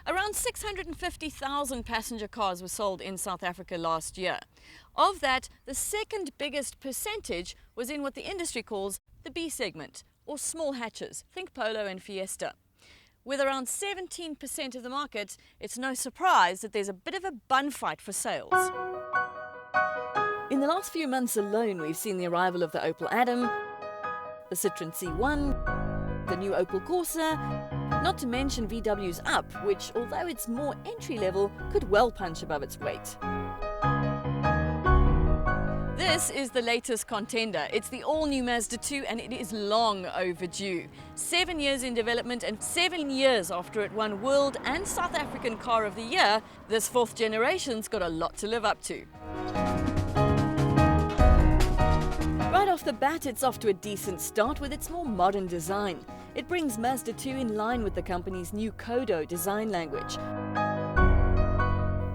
Around 650,000 passenger cars were sold in South Africa last year. Of that, the second biggest percentage was in what the industry calls the B segment, or small hatches. Think Polo and Fiesta. With around 17% of the market, it's no surprise that there's a bit of a bun fight for sales. In the last few months alone, we've seen the arrival of the Opel Adam, the Citroën C1, the new Opel Corsa, not to mention VW's Up, which, although it's more entry-level, could well punch above its weight. This is the latest contender. It's the all-new Mazda 2 and it is long overdue. 7 years in development and 7 years after it won World and South African Car of the Year, this fourth generation's got a lot to live up to. Right off the bat, it's off to a decent start with its more modern design. It brings Mazda 2 in line with the company's new Kodo design language.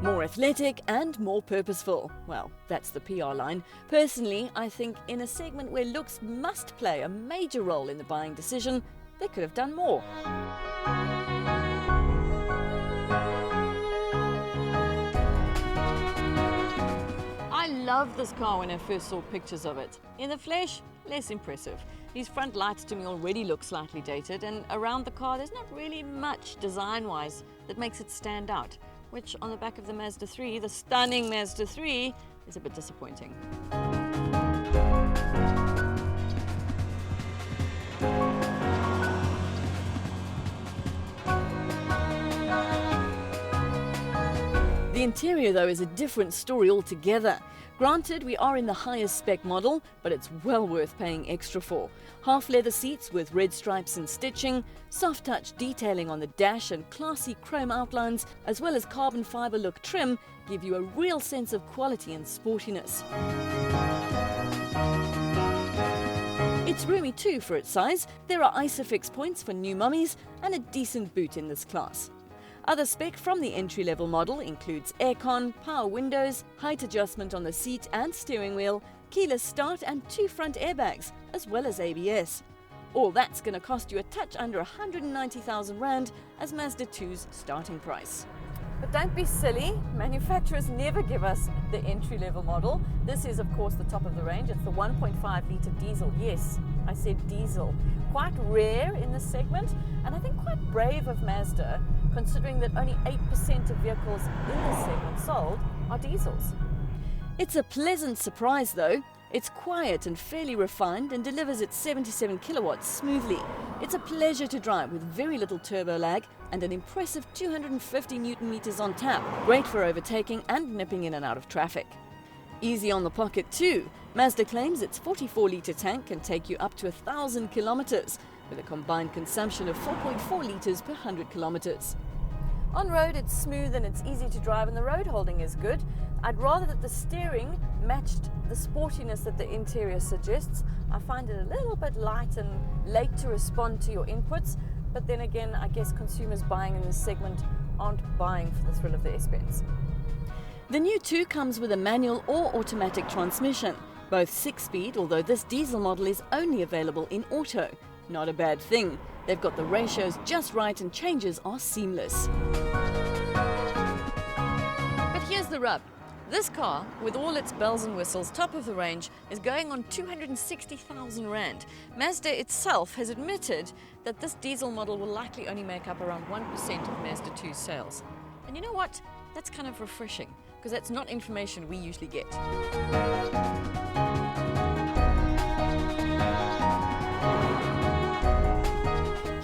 More athletic and more purposeful. Well, that's the PR line. Personally, I think in a segment where looks must play a major role in the buying decision, they could have done more. I loved this car when I first saw pictures of it. In the flesh, less impressive. These front lights to me already look slightly dated, and around the car there's not really much design-wise that makes it stand out, which on the back of the Mazda 3, the stunning Mazda 3, is a bit disappointing. The interior, though, is a different story altogether. Granted, we are in the highest spec model, but it's well worth paying extra for. Half leather seats with red stripes and stitching, soft touch detailing on the dash and classy chrome outlines, as well as carbon fiber look trim, give you a real sense of quality and sportiness. It's roomy too for its size. There are ISOFIX points for new mummies and a decent boot in this class. Other spec from the entry-level model includes aircon, power windows, height adjustment on the seat and steering wheel, keyless start and 2 front airbags, as well as ABS. All that's going to cost you a touch under 190,000 Rand as Mazda 2's starting price. But don't be silly, manufacturers never give us the entry-level model. This is, of course, the top of the range. It's the 1.5-litre diesel. Yes, I said diesel. Quite rare in this segment, and I think quite brave of Mazda, considering that only 8% of vehicles in this segment sold are diesels. It's a pleasant surprise, though. It's quiet and fairly refined and delivers its 77 kilowatts smoothly. It's a pleasure to drive with very little turbo lag and an impressive 250 Newton meters on tap, great for overtaking and nipping in and out of traffic. Easy on the pocket too. Mazda claims its 44-litre tank can take you up to 1,000 kilometers, with a combined consumption of 4.4 litres per 100 kilometers. On road, it's smooth and it's easy to drive, and the road holding is good. I'd rather that the steering matched the sportiness that the interior suggests. I find it a little bit light and late to respond to your inputs, but then again, I guess consumers buying in this segment aren't buying for the thrill of the S-Benz. The new 2 comes with a manual or automatic transmission, both 6-speed, although this diesel model is only available in auto. Not a bad thing. They've got the ratios just right and changes are seamless. But here's the rub. This car, with all its bells and whistles, top of the range, is going on 260,000 Rand. Mazda itself has admitted that this diesel model will likely only make up around 1% of Mazda 2's sales. And you know what? That's kind of refreshing, because that's not information we usually get.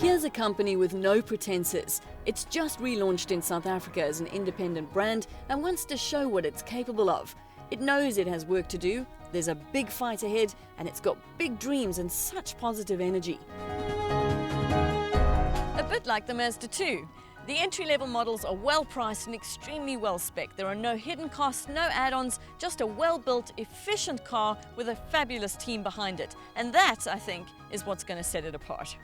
Here's a company with no pretenses. It's just relaunched in South Africa as an independent brand and wants to show what it's capable of. It knows it has work to do, there's a big fight ahead, and it's got big dreams and such positive energy. A bit like the Mazda 2. The entry-level models are well priced and extremely well spec'd. There are no hidden costs, no add-ons, just a well-built, efficient car with a fabulous team behind it. And that, I think, is what's going to set it apart.